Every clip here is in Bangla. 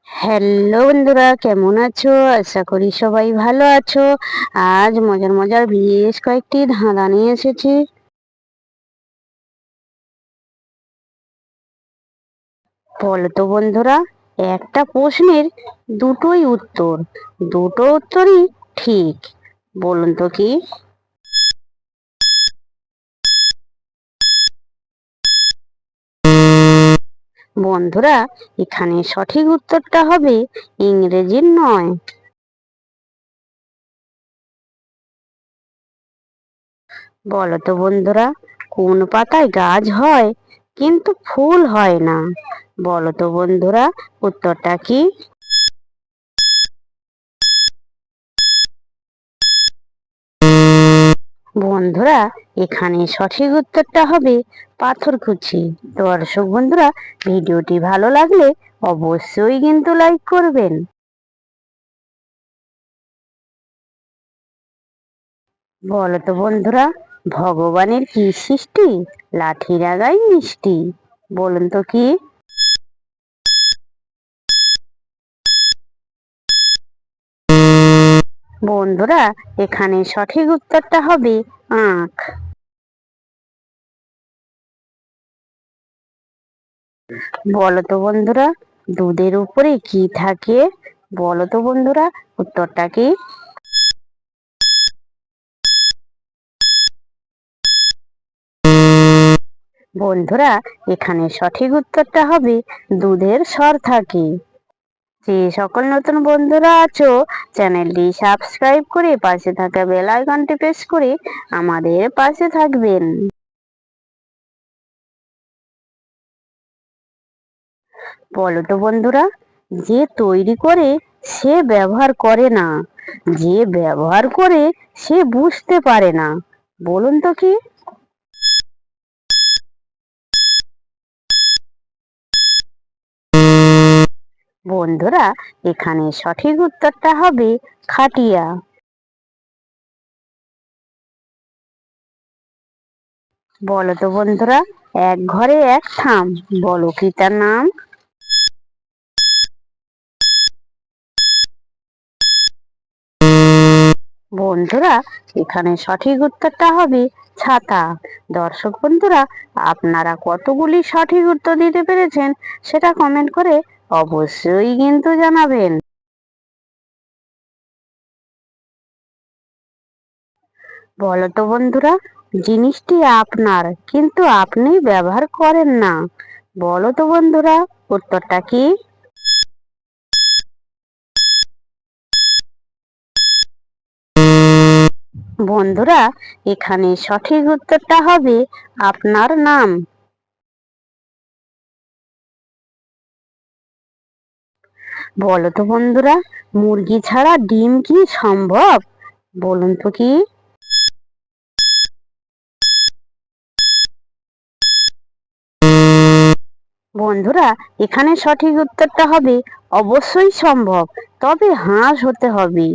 হ্যালো বন্ধুরা, কেমন আছো? আশা করি সবাই ভালো আছো। আজ মজার মজার বেশ কয়েকটি ধাঁধা নিয়ে এসেছি। বলো তো বন্ধুরা, একটা প্রশ্নের দুটোই উত্তর, দুটো উত্তরই ঠিক। বলুন তো কি? বন্ধুরা, এখানে সঠিক উত্তরটা হবে ইংরেজির নয়। বলো তো বন্ধুরা, কোন পাতায় গাছ হয় কিন্তু ফুল হয় না? বলো তো বন্ধুরা, উত্তরটা কি? বন্ধুরা, এখানে সঠিক উত্তরটা হবে পাথরকুচি। দর্শক বন্ধুরা, ভিডিওটি ভালো লাগলে অবশ্যই কিন্তু লাইক করবেন। বলো তো বন্ধুরা, ভগবানের কি সৃষ্টি? লাঠির আগায় মিষ্টি। বলুন তো কি? বন্ধুরা, এখানে সঠিক উত্তরটা হবে আখ। বলো তো বন্ধুরা, দুধের উপরে কি থাকে? বলো তো বন্ধুরা, উত্তরটা কি? বন্ধুরা, এখানে সঠিক উত্তরটা হবে দুধের স্বর থাকে। যে সকল নতুন বন্ধুরা আছো, চ্যানেলটি সাবস্ক্রাইব করে পাশে থাকা বেল আইকনটি প্রেস করে আমাদের পাশে থাকবেন। বলো তো বন্ধুরা, যে তৈরি করে সে ব্যবহার করে না, যে ব্যবহার করে সে বুঝতে পারে না। বলুন তো কি? বন্ধুরা, এখানে সঠিক উত্তরটা হবে খাটিয়া। বলো তো বন্ধুরা, এক ঘরে এক থাম, বলো কি তার নাম? বন্ধুরা, এখানে সঠিক উত্তরটা হবে ছাতা। দর্শক বন্ধুরা, আপনারা কতগুলি সঠিক উত্তর দিতে পেরেছেন সেটা কমেন্ট করে অবশ্যই কিন্তু জানাবেন। বলো তো বন্ধুরা, জিনিসটি আপনার কিন্তু আপনি ব্যবহার করেন না। বলো তো বন্ধুরা, উত্তরটা কি? বন্ধুরা, এখানে সঠিক উত্তরটা হবে আপনার নাম। বলো তো বন্ধুরা, মুরগি ছাড়া ডিম কি সম্ভব? বলুন তো কি? বন্ধুরা, এখানে সঠিক উত্তরটা হবে অবশ্যই সম্ভব, তবে হাঁস হতে হবে।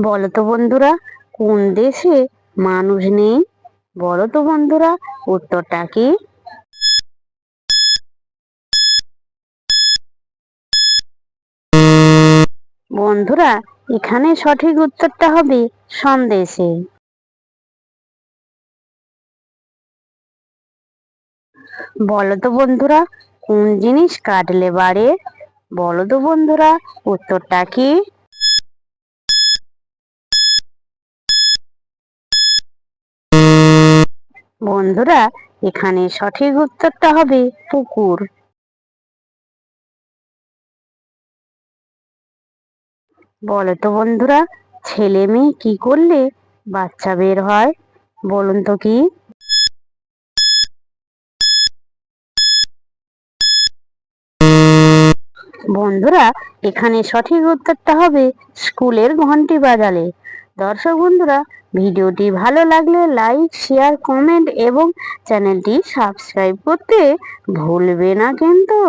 বলো তো বন্ধুরা, কোন দেশে মানুষ নেই? বলো তো বন্ধুরা, উত্তরটা কি? বন্ধুরা, এখানে সঠিক উত্তরটা হবে সন্দেশে। বলো তো বন্ধুরা, কোন জিনিস কাটলে বাড়ে? বলো তো বন্ধুরা, উত্তরটা কি? বন্ধুরা, এখানে সঠিক উত্তরটা হবে পুকুর। বলো তো বন্ধুরা, ছেলে মেয়ে কি করলে বাচ্চা বের হয়? বলুন তো কি? বন্ধুরা, এখানে সঠিক উত্তরটা হবে স্কুলের ঘন্টি বাজালে। দর্শক বন্ধুরা, ভিডিওটি ভালো লাগলে লাইক, শেয়ার, কমেন্ট এবং চ্যানেলটি সাবস্ক্রাইব করতে ভুলবে না কিন্তু।